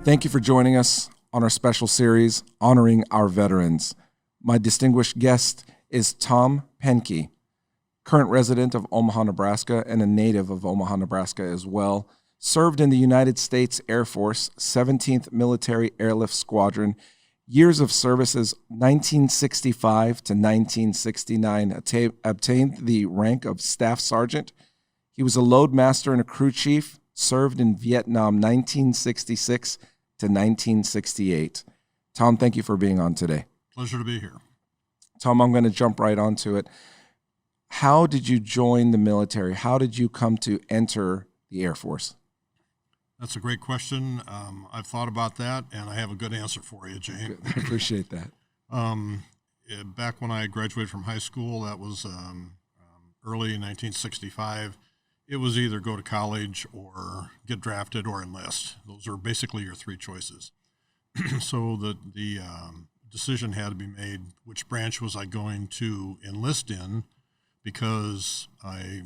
Thank you for joining us on our special series, Honoring Our Veterans. My distinguished guest is Tom Penke, current resident of Omaha, Nebraska, and a native of Omaha, Nebraska as well. Served in the United States Air Force, 17th Military Airlift Squadron, years of services 1965 to 1969, obtained the rank of Staff Sergeant. He was a loadmaster and a crew chief, served in Vietnam 1966 to 1968. Tom, thank you for being on today. Pleasure to be here. Tom, I'm going to jump right onto it. How did you join the military? How did you come to enter the Air Force? That's a great question. I've thought about that, and I have a good answer for you, Jay. I appreciate that. Back when I graduated from high school, that was early in 1965, it was either go to college or get drafted or enlist. Those are basically your three choices. So the decision had to be made, which branch was I going to enlist in, because my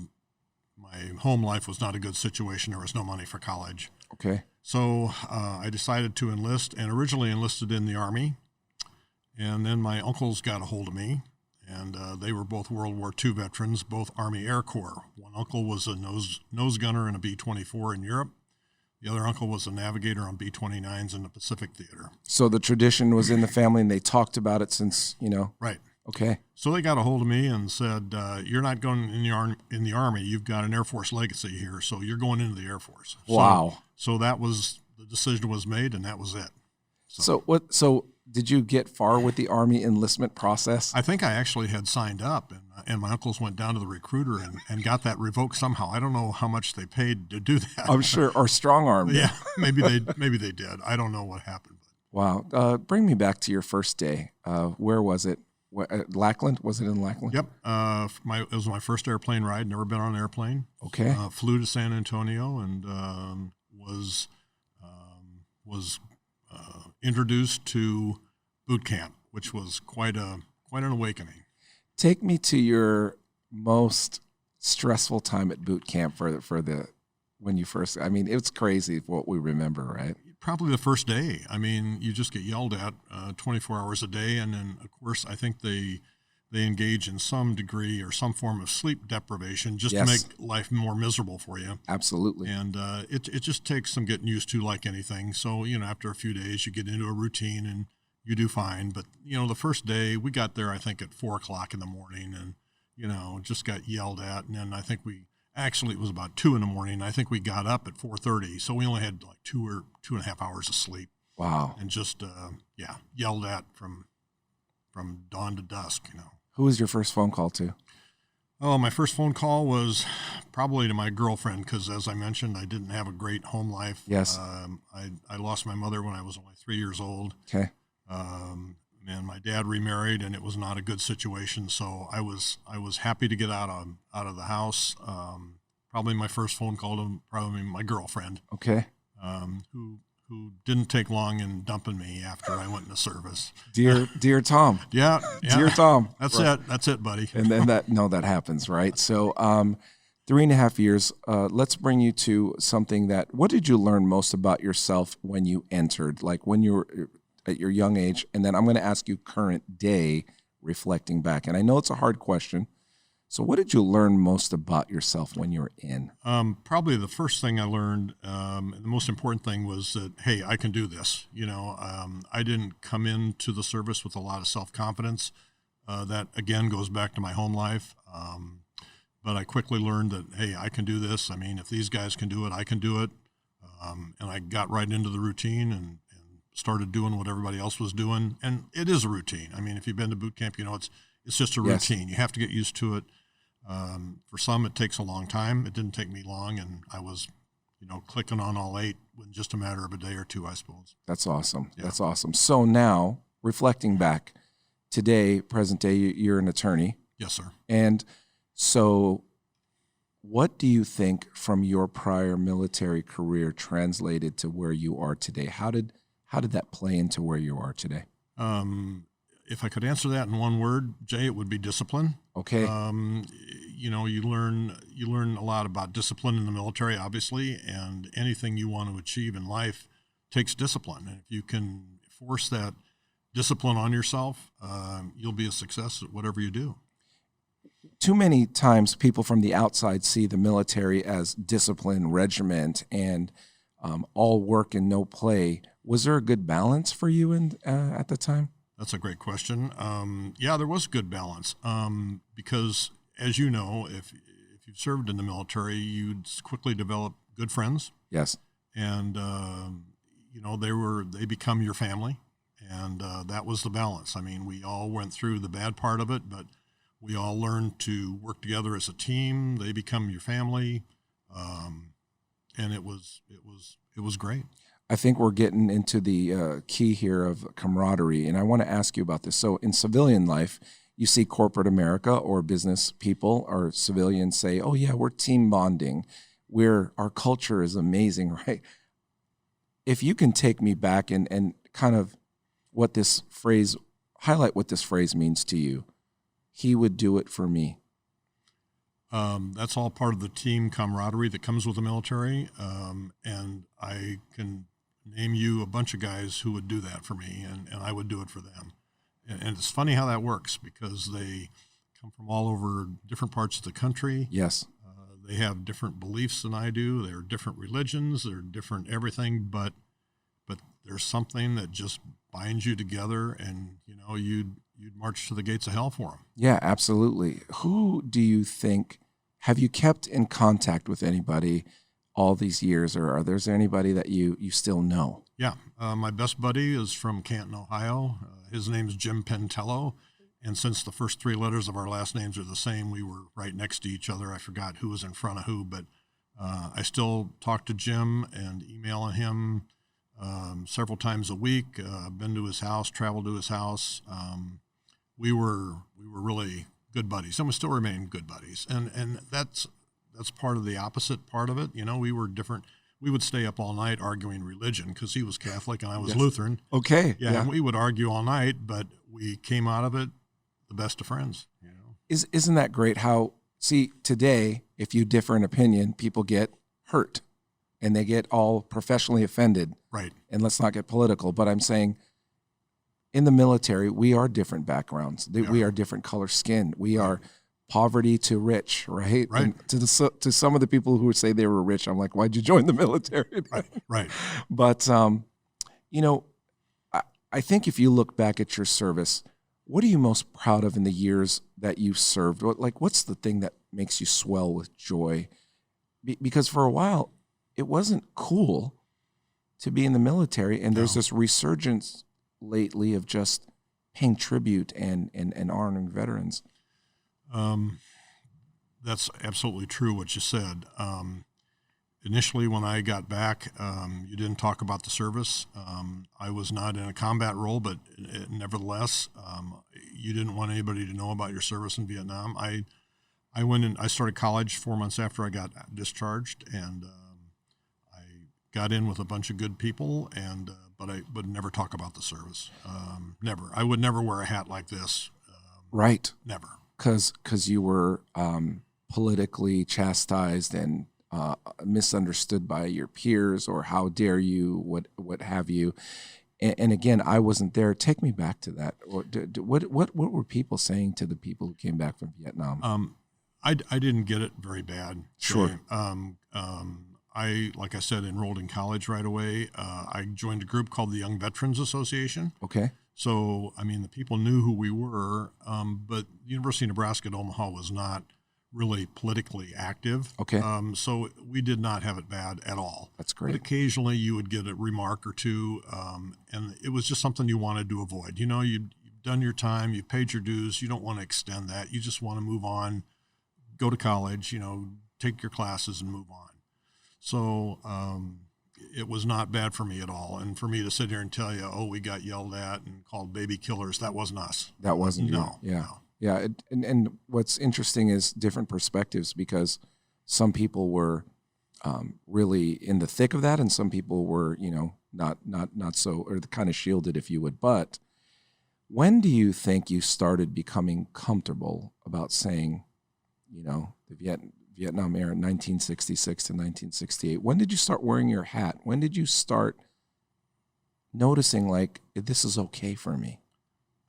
home life was not a good situation. There was no money for college. Okay. So I decided to enlist, and originally enlisted in the Army. And then my uncles got a hold of me, and they were both World War II veterans, both Army Air Corps. One uncle was a nose gunner in a B-24 in Europe. The other uncle was a navigator on B-29s in the Pacific Theater. So the tradition was in the family, and they talked about it since, Right. Okay. So they got a hold of me and said, you're not going in the Army. You've got an Air Force legacy here, so you're going into the Air Force. Wow. So that was, the decision was made, and that was it. So did you get far with the Army enlistment process? I think I actually had signed up, and my uncles went down to the recruiter and got that revoked somehow. I don't know how much they paid to do that. I'm sure, or strong-armed. Yeah, maybe they did. I don't know what happened. Wow. Bring me back to your first day. Where was it? Lackland? Was it in Lackland? Yep. It was my first airplane ride. Never been on an airplane. Okay. Flew to San Antonio and was introduced to boot camp, which was quite an awakening. Take me to your most stressful time at boot camp when you first. I mean, it's crazy what we remember, right? Probably the first day. I mean, you just get yelled at 24 hours a day, and then of course I think they engage in some degree or some form of sleep deprivation just to make life more miserable for you. Absolutely. And it just takes some getting used to, like anything. So after a few days, you get into a routine and you do fine. But the first day we got there, I think at 4:00 in the morning, and just got yelled at, and then I think it was about 2 a.m. I think we got up at 4:30, so we only had like 2.5 hours of sleep. Wow. And just yelled at from dawn to dusk. Who was your first phone call to? Oh, my first phone call was probably to my girlfriend, because as I mentioned, I didn't have a great home life. Yes. I lost my mother when I was only 3 years old. Okay. And my dad remarried, and it was not a good situation. So I was happy to get out of the house. Probably my first phone call to probably my girlfriend. Okay. Who didn't take long in dumping me after I went into service. Dear Tom. Yeah. Dear Tom. That's it, buddy. And then that happens, right? So 3.5 years. Let's bring you to something what did you learn most about yourself when you entered, like when you were at your young age? And then I'm going to ask you current day, reflecting back. And I know it's a hard question. So what did you learn most about yourself when you were in? Probably the first thing I learned, and the most important thing, was that, hey, I can do this. I didn't come into the service with a lot of self-confidence. That, again, goes back to my home life. But I quickly learned that, hey, I can do this. I mean, if these guys can do it, I can do it. And I got right into the routine and started doing what everybody else was doing. And it is a routine. I mean, if you've been to boot camp, it's just a routine. Yes. You have to get used to it. For some, it takes a long time. It didn't take me long, and I was, clicking on all 8 in just a matter of a day or two, I suppose. That's awesome. Yeah. That's awesome. So now, reflecting back, today, present day, you're an attorney. Yes, sir. And so what do you think from your prior military career translated to where you are today? How did that play into where you are today? If I could answer that in one word, Jay, it would be discipline. Okay. You learn a lot about discipline in the military, obviously, and anything you want to achieve in life, takes discipline. And if you can force that discipline on yourself, you'll be a success at whatever you do. Too many times people from the outside see the military as discipline, regiment, and all work and no play. Was there a good balance for you at the time? That's a great question. Yeah, there was good balance because, as you know, if you've served in the military, you'd quickly develop good friends. Yes. And they become your family, and that was the balance. I mean, we all went through the bad part of it, but we all learned to work together as a team. They become your family, and it was great. I think we're getting into the key here of camaraderie, and I want to ask you about this. So in civilian life, you see corporate America or business people or civilians say, oh yeah, we're team bonding. Our culture is amazing, right? If you can take me back and kind of highlight what this phrase means to you. He would do it for me. That's all part of the team camaraderie that comes with the military. And I can name you a bunch of guys who would do that for me, and I would do it for them. And it's funny how that works because they come from all over different parts of the country. Yes. They have different beliefs than I do. They're different religions. They're different everything, but there's something that just binds you together, and you'd march to the gates of hell for them. Yeah, absolutely. Who do you think, have you kept in contact with anybody all these years, or is there anybody that you still know? Yeah, my best buddy is from Canton, Ohio. His name's Jim Pentello. And since the first three letters of our last names are the same, we were right next to each other. I forgot who was in front of who, but I still talk to Jim and email him several times a week. Been to his house, traveled to his house. We were really good buddies, and we still remain good buddies. And that's part of the opposite part of it. We were different. We would stay up all night arguing religion because he was Catholic and I was Lutheran. Okay. Yeah, and we would argue all night, but we came out of it the best of friends. Isn't that great how, today, if you differ in opinion, people get hurt and they get all professionally offended. Right. And let's not get political, but I'm saying in the military, we are different backgrounds. We are different color skin. We are poverty to rich, right? Right. And to some of the people who say they were rich, I'm like, why'd you join the military? Right. But, I think if you look back at your service, what are you most proud of in the years that you served? What's the thing that makes you swell with joy? Because for a while, it wasn't cool to be in the military, and there's this resurgence lately of just paying tribute and honoring veterans. That's absolutely true what you said. Initially, when I got back, you didn't talk about the service. I was not in a combat role, but nevertheless, you didn't want anybody to know about your service in Vietnam. I went and I started college 4 months after I got discharged, and I got in with a bunch of good people, but I would never talk about the service. Never. I would never wear a hat like this. Right. Never. Because you were politically chastised and misunderstood by your peers, or how dare you, what have you. And again, I wasn't there. Take me back to that. What were people saying to the people who came back from Vietnam? I didn't get it very bad. Sure. I, like I said, enrolled in college right away. I joined a group called the Young Veterans Association. Okay. So, the people knew who we were, but the University of Nebraska at Omaha was not really politically active. Okay. So we did not have it bad at all. That's great. But occasionally you would get a remark or two, and it was just something you wanted to avoid. You've done your time, you've paid your dues, you don't want to extend that. You just want to move on, go to college, take your classes and move on. So it was not bad for me at all. And for me to sit here and tell you, we got yelled at and called baby killers, that wasn't us. That wasn't No. you. Yeah. No. Yeah. And what's interesting is different perspectives, because some people were really in the thick of that, and some people were, not so, or kind of shielded, if you would. But when do you think you started becoming comfortable about saying, the Vietnam era, 1966 to 1968, when did you start wearing your hat? When did you start noticing like this is okay for me?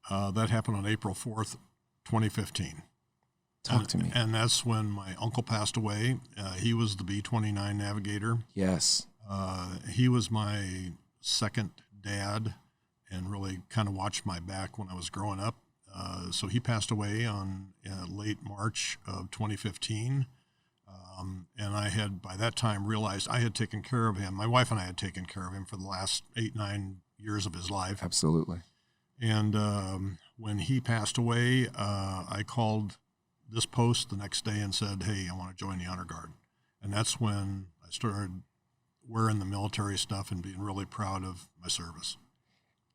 That happened on April 4th, 2015. Talk to me. And that's when my uncle passed away. He was the B-29 navigator. Yes. He was my second dad and really kind of watched my back when I was growing up. So he passed away on late March of 2015. And I had, by that time, realized I had taken care of him. My wife and I had taken care of him for the last 8-9 years of his life. Absolutely. And when he passed away, I called this post the next day and said, hey, I want to join the Honor Guard. And that's when I started wearing the military stuff and being really proud of my service.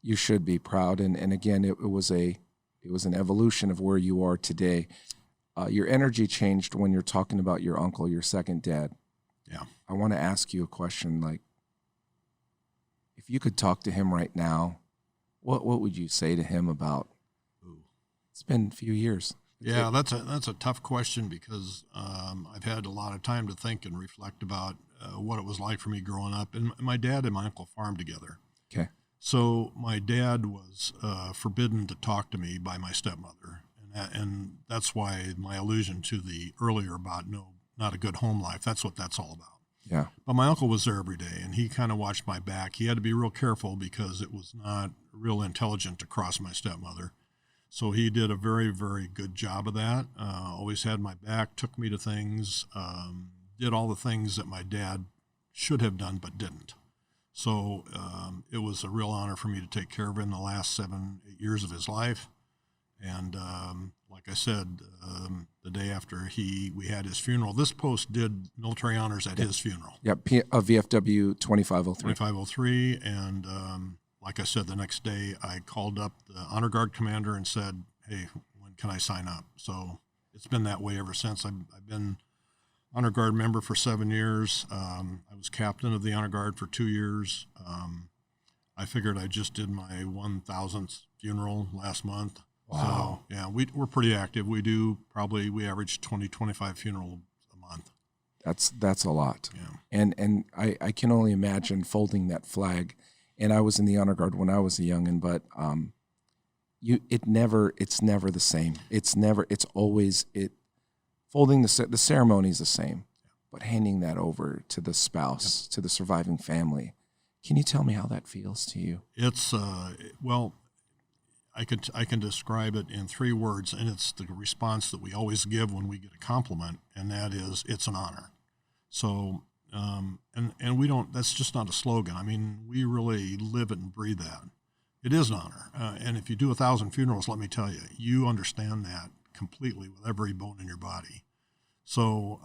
You should be proud. And again, it was an evolution of where you are today. Your energy changed when you're talking about your uncle, your second dad. Yeah. I want to ask you a question. Like, if you could talk to him right now, what would you say to him about? It's been a few years. Yeah, that's a tough question because I've had a lot of time to think and reflect about what it was like for me growing up. And my dad and my uncle farmed together. Okay. So my dad was forbidden to talk to me by my stepmother. And that's why my allusion to the earlier about not a good home life, that's what that's all about. Yeah. But my uncle was there every day, and he kind of watched my back. He had to be real careful because it was not real intelligent to cross my stepmother. So he did a very, very good job of that. Always had my back, took me to things, did all the things that my dad should have done but didn't. So it was a real honor for me to take care of him the last 7-8 years of his life. And like I said, the day after we had his funeral, this post did military honors at his funeral. Yeah, VFW 2503. 2503. And like I said, the next day I called up the Honor Guard commander and said, hey, when can I sign up? So it's been that way ever since. I've been Honor Guard member for 7 years. I was captain of the Honor Guard for 2 years. I figured I just did my 1,000th funeral last month. Wow. So, yeah, we're pretty active. We average 20, 25 funerals a month. That's a lot. Yeah. And I can only imagine folding that flag. And I was in the Honor Guard when I was a youngin', but it's never the same. It's always folding the ceremony is the same, but handing that over to the spouse, to the surviving family. Can you tell me how that feels to you? It's well, I can describe it in 3 words, and it's the response that we always give when we get a compliment, and that is, it's an honor. So, and we don't, that's just not a slogan. I mean, we really live it and breathe that. It is an honor. And if you do 1,000 funerals, let me tell you, you understand that completely with every bone in your body. So,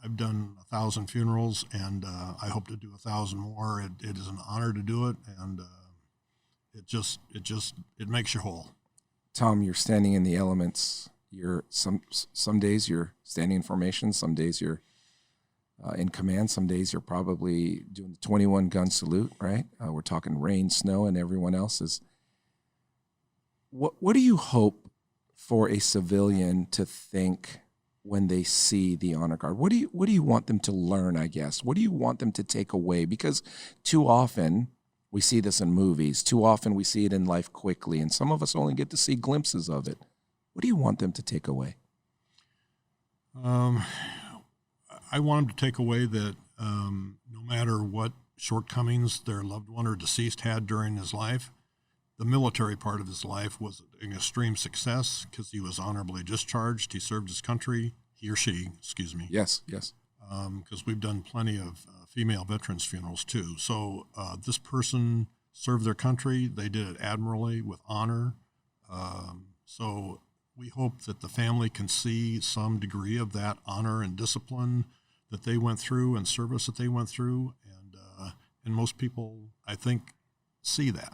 I've done 1,000 funerals, and I hope to do 1,000 more. It is an honor to do it, and it makes you whole. Tom, you're standing in the elements. You're some days you're standing in formation, some days you're in command, some days you're probably doing the 21 gun salute, right? We're talking rain, snow, and everyone else is. What do you hope for a civilian to think when they see the Honor Guard? What do you want them to learn, I guess? What do you want them to take away? Because too often we see this in movies. Too often we see it in life quickly, and some of us only get to see glimpses of it. What do you want them to take away? I want them to take away that no matter what shortcomings their loved one or deceased had during his life, the military part of his life was an extreme success because he was honorably discharged. He served his country, he or she, excuse me. Yes. Because we've done plenty of female veterans funerals too. So this person served their country. They did it admirably with honor. So we hope that the family can see some degree of that honor and discipline that they went through and service that they went through. And most people, I think, see that.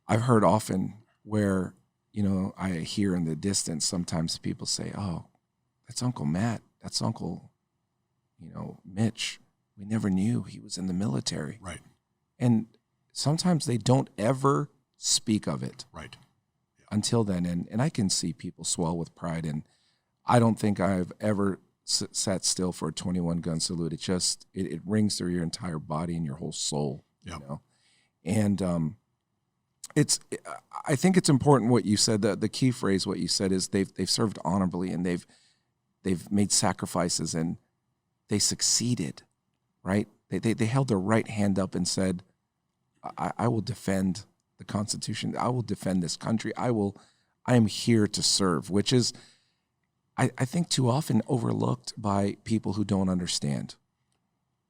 I've heard often where, I hear in the distance, sometimes people say, oh, that's Uncle Matt. That's Uncle, Mitch. We never knew he was in the military. Right. And sometimes they don't ever speak of it. Right. Until then. And I can see people swell with pride. And I don't think I've ever sat still for a 21 gun salute. It rings through your entire body and your whole soul. Yep. You know, and I think it's important what you said. The key phrase what you said is they've served honorably, and they've made sacrifices, and they succeeded, right? They held their right hand up and said, I will defend the Constitution. I will defend this country. I am here to serve, which is, I think, too often overlooked by people who don't understand.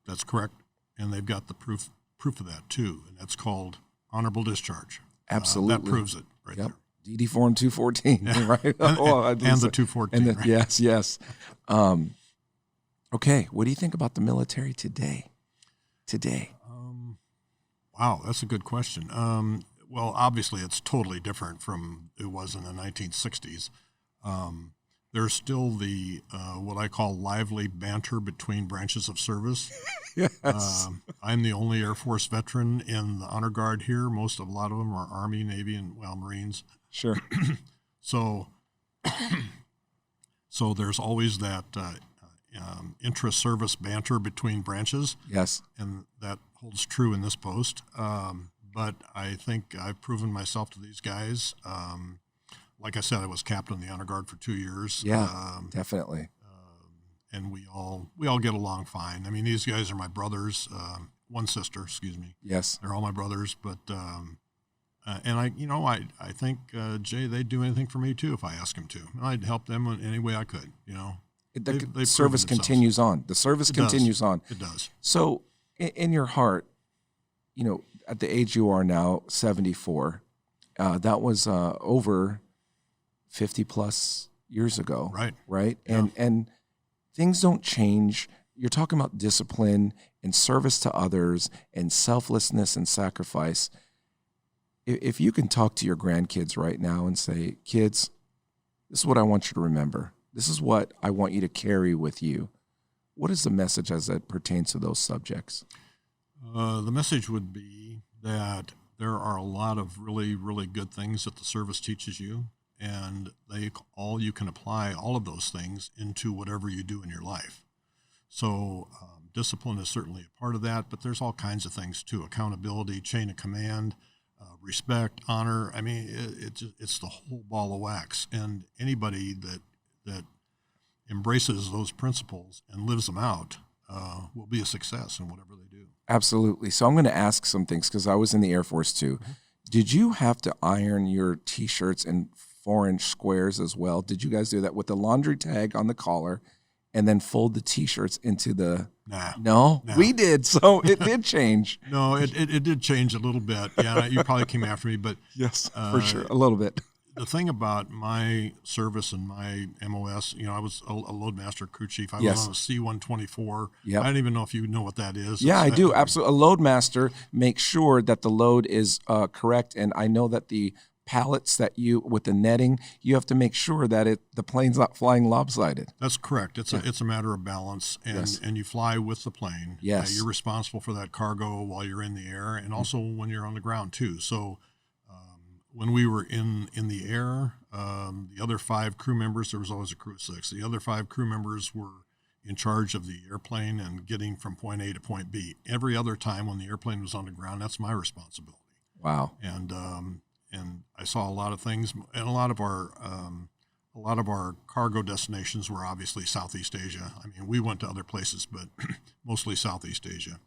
That's correct. And they've got the proof of that too. And that's called honorable discharge. Absolutely. That proves it right there. DD Form 214, right? And the 214. And right? Yes. Okay, what do you think about the military today? Wow, that's a good question. Well, obviously, it's totally different from it was in the 1960s. There's still the what I call lively banter between branches of service. Yes. I'm the only Air Force veteran in the honor guard here. A lot of them are Army, Navy, and Marines. Sure. So there's always that intra-service banter between branches. Yes. And that holds true in this post. But I think I've proven myself to these guys. Like I said, I was captain of the honor guard for 2 years. Yeah, definitely. And we all get along fine. I mean, these guys are my brothers. One sister, excuse me. Yes. They're all my brothers. But and I think Jay, they'd do anything for me too if I asked them to. And I'd help them in any way I could. You know. The service continues on. The service continues on. It does. So, in your heart, you know, at the age you are now, 74, that was over 50 plus years ago. Right. Right. Yeah. And things don't change. You're talking about discipline and service to others and selflessness and sacrifice. If you can talk to your grandkids right now and say, kids, this is what I want you to remember. This is what I want you to carry with you. What is the message as it pertains to those subjects? The message would be that there are a lot of really, really good things that the service teaches you, and you can apply all of those things into whatever you do in your life. So discipline is certainly a part of that, but there's all kinds of things too: accountability, chain of command, respect, honor. I mean, it's the whole ball of wax, and anybody that embraces those principles and lives them out will be a success in whatever they do. Absolutely. So I'm going to ask some things because I was in the Air Force too. Mm-hmm. Did you have to iron your T-shirts in 4-inch squares as well? Did you guys do that with the laundry tag on the collar and then fold the T-shirts into the... No? We did. So it did change. No, it did change a little bit. Yeah, you probably came after me, but... Yes, for sure. A little bit. The thing about my service and my MOS, you know, I was a loadmaster crew chief. I Yes. was on a C-124. Yep. I don't even know if you know what that is. Yeah, I do. Absolutely. A loadmaster makes sure that the load is correct. And I know that the pallets that with the netting, you have to make sure that the plane's not flying lopsided. That's correct. It's a matter of balance, and Yes. and you fly with the plane. Yes. You're responsible for that cargo while you're in the air, and also when you're on the ground too. So when we were in the air, the other 5 crew members, there was always a crew of 6. The other 5 crew members were in charge of the airplane and getting from point A to point B. Every other time when the airplane was on the ground, that's my responsibility. Wow. And I saw a lot of things, and a lot of our cargo destinations were obviously Southeast Asia. I mean, we went to other places, but mostly Southeast Asia.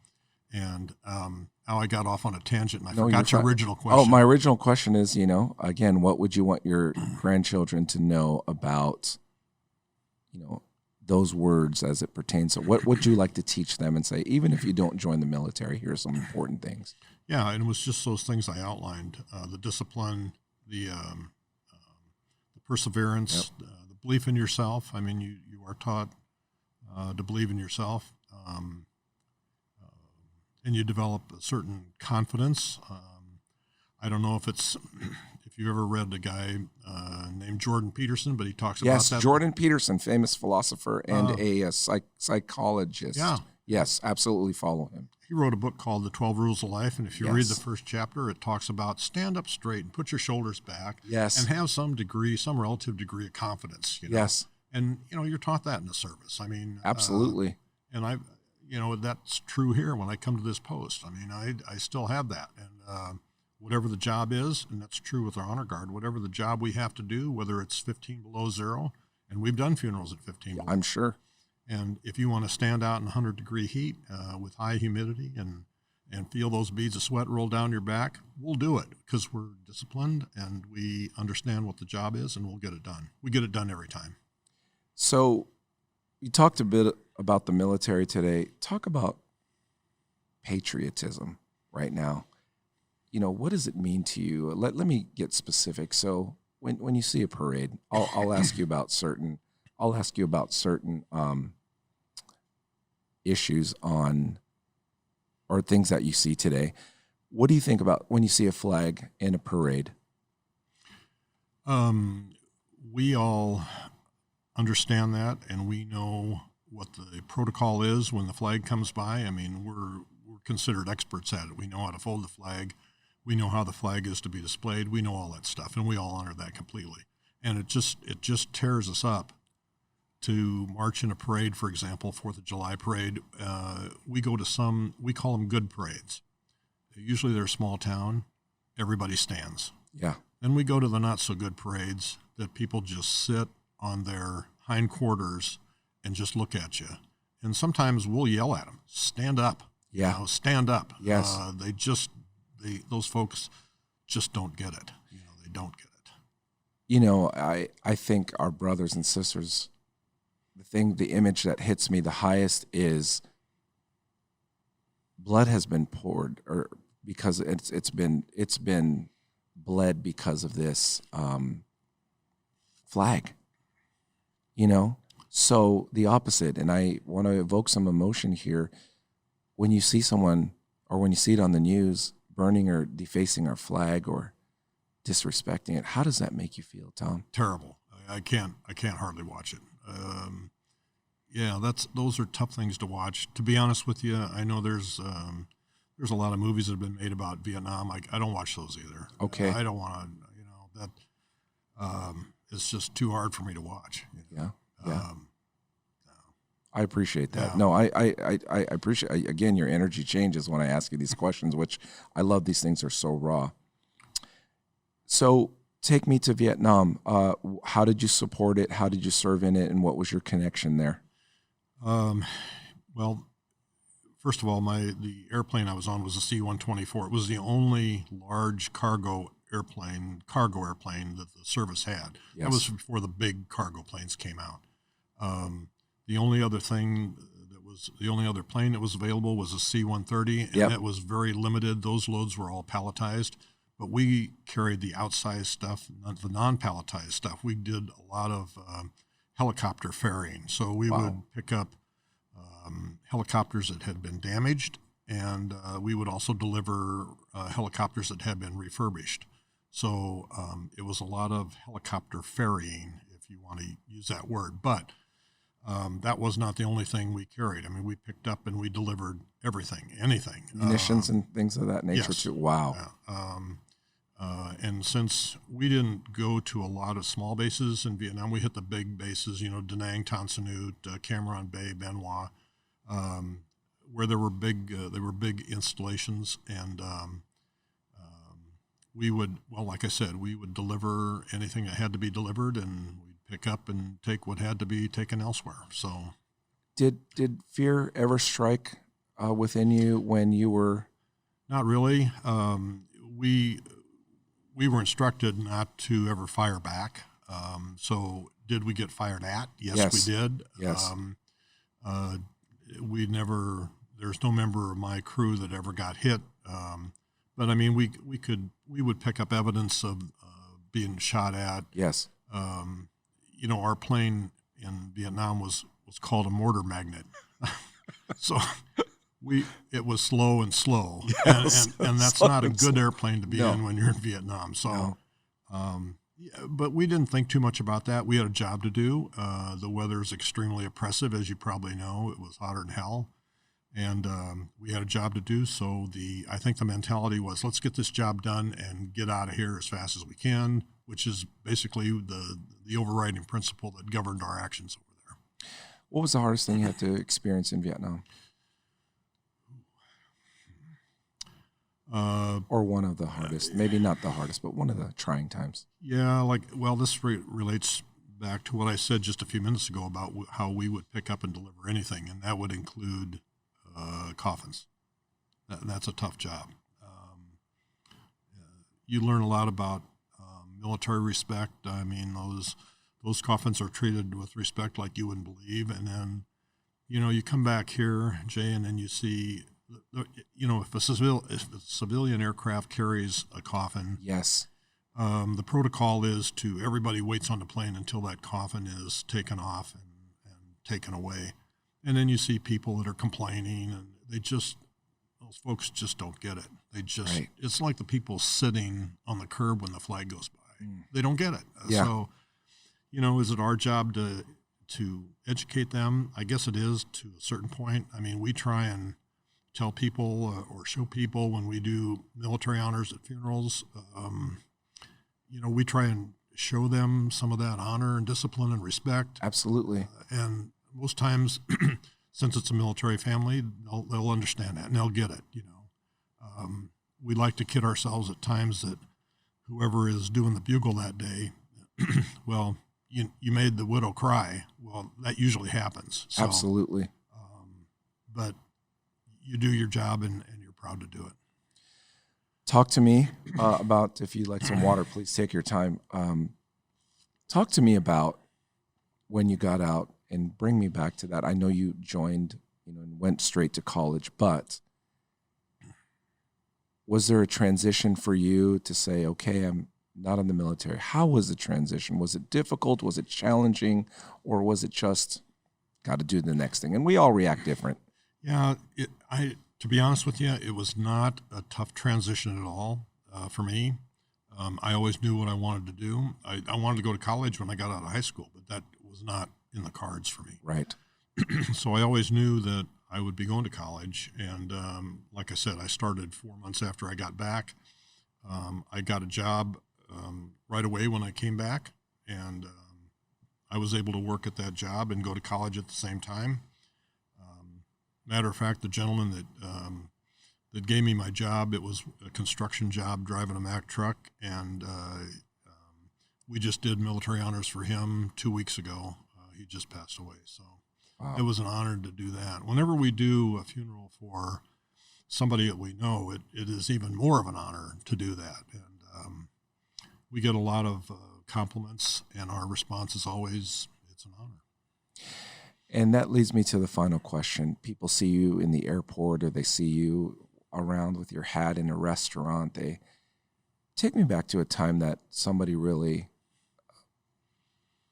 And how I got off on a tangent, and I forgot your original question. Oh, my original question is, you know, again, what would you want your grandchildren to know about, you know, those words as it pertains to what would you like to teach them and say, even if you don't join the military, here are some important things? Yeah, and it was just those things I outlined: the discipline, the perseverance, Yep. the belief in yourself. I mean, you are taught to believe in yourself. And you develop a certain confidence. I don't know if you ever read a guy named Jordan Peterson, but he talks about that. Yes, Jordan Peterson, famous philosopher and a psychologist. Yeah. Yes, absolutely follow him. He wrote a book called The 12 Rules of Life, and if you read Yes. the first chapter, it talks about stand up straight and put your shoulders back. Yes. And have some relative degree of confidence. You know? Yes. And, you're taught that in the service. I mean, Absolutely. and that's true here when I come to this post. I mean, I still have that. And whatever the job is, and that's true with our honor guard, whatever the job we have to do, whether it's 15 below zero, and we've done funerals at 15 below. I'm sure. And if you want to stand out in 100-degree heat with high humidity and feel those beads of sweat roll down your back, we'll do it because we're disciplined and we understand what the job is, and we'll get it done. We get it done every time. So you talked a bit about the military today. Talk about patriotism right now. What does it mean to you? Let me get specific. So when you see a parade, I'll ask you about certain issues on or things that you see today. What do you think about when you see a flag in a parade? We all understand that, and we know what the protocol is when the flag comes by. I mean, we're considered experts at it. We know how to fold the flag. We know how the flag is to be displayed. We know all that stuff, and we all honor that completely. And it just tears us up to march in a parade, for example, 4th of July parade. We go to we call them good parades. Usually they're a small town. Everybody stands. Yeah. Then we go to the not so good parades that people just sit on their hindquarters and just look at you. And sometimes we'll yell at them, stand up. Yeah. Stand up. Yes. Those folks just don't get it. They don't get it. I think our brothers and sisters, the image that hits me the highest is blood has been poured, or because it's been bled because of this flag. So the opposite, and I want to evoke some emotion here. When you see someone, or when you see it on the news, burning or defacing our flag or disrespecting it, how does that make you feel, Tom? Terrible. I can't hardly watch it. Those are tough things to watch. To be honest with you, I know there's a lot of movies that have been made about Vietnam. I don't watch those either. Okay. I don't want to, that it's just too hard for me to watch. Yeah. I appreciate that. Yeah. No, I appreciate, again, your energy changes when I ask you these questions, which I love. These things are so raw. So take me to Vietnam. How did you support it? How did you serve in it? And what was your connection there? Well, first of all, the airplane I was on was a C-124. It was the only large cargo airplane that the service had. Yes. That was before the big cargo planes came out. The only other plane that was available was a C-130, and Yep. that was very limited. Those loads were all palletized, but we carried the outsized stuff, the non-palletized stuff. We did a lot of helicopter ferrying. So we would pick up helicopters that had been damaged, and we would also deliver helicopters that had been refurbished. So it was a lot of helicopter ferrying, if you want to use that word. But that was not the only thing we carried. I mean, we picked up and we delivered everything, anything. Munitions and things of that nature, yes. too. Wow. And since we didn't go to a lot of small bases in Vietnam, we hit the big bases, Da Nang, Tan Son Nhut, Cam Ranh Bay, Bien Hoa, where there were big installations. And we would, like I said, we would deliver anything that had to be delivered, and we'd pick up and take what had to be taken elsewhere. So, Did fear ever strike within you when you were? Not really. We were instructed not to ever fire back. So did we get fired at? Yes. We did. Yes. There's no member of my crew that ever got hit. But I mean, we would pick up evidence of being shot at. Yes. Our plane in Vietnam was called a mortar magnet. So it was slow, Yes. and that's Slow not a and good slow. airplane to be No. in when you're in Vietnam. So, No. but we didn't think too much about that. We had a job to do. The weather is extremely oppressive, as you probably know. It was hotter than hell, and we had a job to do. So I think the mentality was, let's get this job done and get out of here as fast as we can. which is basically the overriding principle that governed our actions over there. What was the hardest thing you had to experience in Vietnam? Or one of the hardest, maybe not the hardest, but one of the trying times. Yeah, this relates back to what I said just a few minutes ago about how we would pick up and deliver anything, and that would include coffins. That's a tough job. You learn a lot about military respect. I mean, those coffins are treated with respect like you wouldn't believe. And then, you come back here, Jay, and then you see, if a civilian aircraft carries a coffin, yes, the protocol is everybody waits on the plane until that coffin is taken off and taken away. And then you see people that are complaining, and those folks just don't get it. Right. It's like the people sitting on the curb when the flag goes by. They don't get it. Yeah. So, is it our job to educate them? I guess it is to a certain point. I mean, we try and tell people or show people when we do military honors at funerals, we try and show them some of that honor and discipline and respect. Absolutely. And most times, since it's a military family, they'll understand that and they'll get it. We like to kid ourselves at times that whoever is doing the bugle that day, well, you made the widow cry. Well, that usually happens. So, absolutely. But you do your job and you're proud to do it. Talk to me about, if you'd like some water, please take your time. Talk to me about when you got out, and bring me back to that. I know you joined, and went straight to college, but was there a transition for you to say, okay, I'm not in the military? How was the transition? Was it difficult? Was it challenging? Or was it just got to do the next thing? And we all react different. Yeah, to be honest with you, it was not a tough transition at all for me. I always knew what I wanted to do. I wanted to go to college when I got out of high school, but that was not in the cards for me. Right. So I always knew that I would be going to college. And like I said, I started 4 months after I got back. I got a job right away when I came back, and I was able to work at that job and go to college at the same time. Matter of fact, the gentleman that gave me my job, it was a construction job driving a Mack truck, and we just did military honors for him 2 weeks ago. He just passed away, so wow. It was an honor to do that. Whenever we do a funeral for somebody that we know, it is even more of an honor to do that, and we get a lot of compliments, and our response is always, it's an honor. And that leads me to the final question. People see you in the airport, or they see you around with your hat in a restaurant. They take me back to a time that somebody really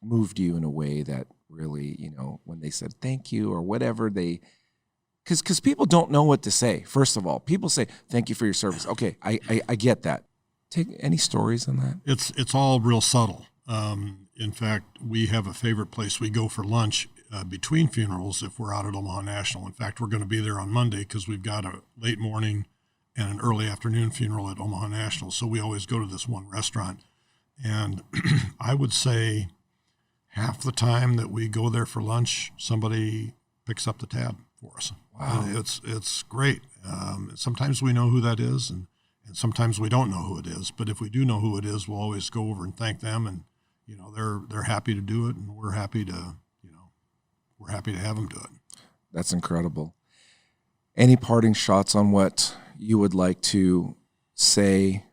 moved you in a way that really, when they said thank you or whatever, because people don't know what to say. First of all, people say, thank you for your service. Okay, I get that. Take any stories on that? It's all real subtle. In fact, we have a favorite place we go for lunch between funerals if we're out at Omaha National. In fact, we're going to be there on Monday because we've got a late morning and an early afternoon funeral at Omaha National. So we always go to this one restaurant. And I would say half the time that we go there for lunch, somebody picks up the tab for us. Wow. It's great. Sometimes we know who that is, and sometimes we don't know who it is. But if we do know who it is, we'll always go over and thank them. And, they're happy to do it, and we're happy to have them do it. That's incredible. Any parting shots on what you would like to say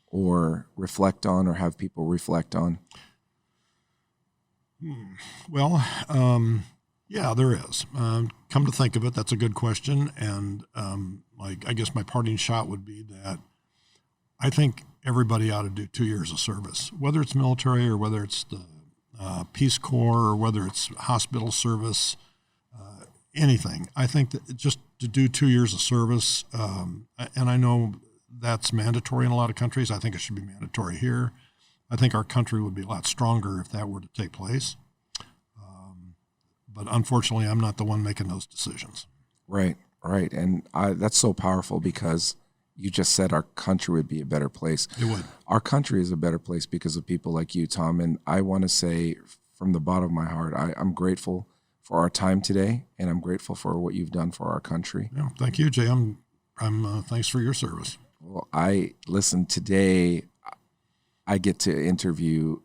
or reflect on, or have people reflect on? Well, yeah, there is. Come to think of it, that's a good question. And I guess my parting shot would be that I think everybody ought to do 2 years of service, whether it's military or whether it's the Peace Corps or whether it's hospital service, anything. I think that just to do 2 years of service, and I know that's mandatory in a lot of countries. I think it should be mandatory here. I think our country would be a lot stronger if that were to take place. But unfortunately, I'm not the one making those decisions. Right. And that's so powerful, because You just said our country would be a better place. It would. Our country is a better place because of people like you, Tom. And I want to say from the bottom of my heart, I'm grateful for our time today, and I'm grateful for what you've done for our country. Yeah, thank you, Jay. Thanks for your service. Well, listen, today I get to interview,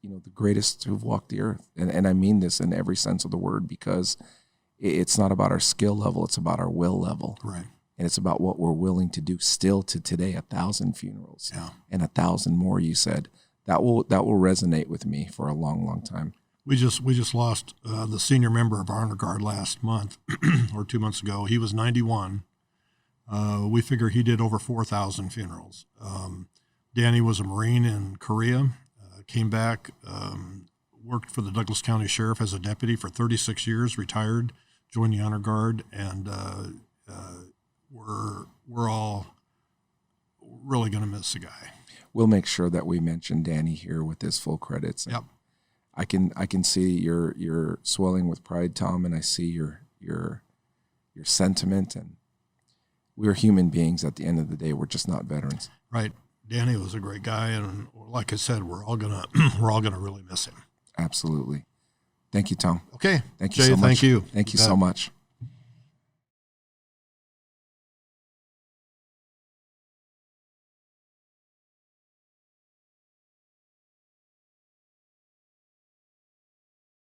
the greatest who've walked the earth. And I mean this in every sense of the word, because it's not about our skill level, it's about our will level. Right. And it's about what we're willing to do still to today, 1,000 funerals. Yeah. And 1,000 more, you said. That will resonate with me for a long, long time. We just lost the senior member of our honor guard last month or 2 months ago. He was 91. We figure he did over 4,000 funerals. Danny was a Marine in Korea, came back, worked for the Douglas County Sheriff as a deputy for 36 years, retired, joined the honor guard, and we're all really going to miss the guy. We'll make sure that we mention Danny here with his full credits. Yep. I can see your swelling with pride, Tom, and I see your sentiment. And we're human beings at the end of the day. We're just not veterans. Right. Danny was a great guy, and like I said, we're all gonna really miss him. Absolutely. Thank you, Tom. Okay. Thank you Jay, so much. thank you. Thank you so much.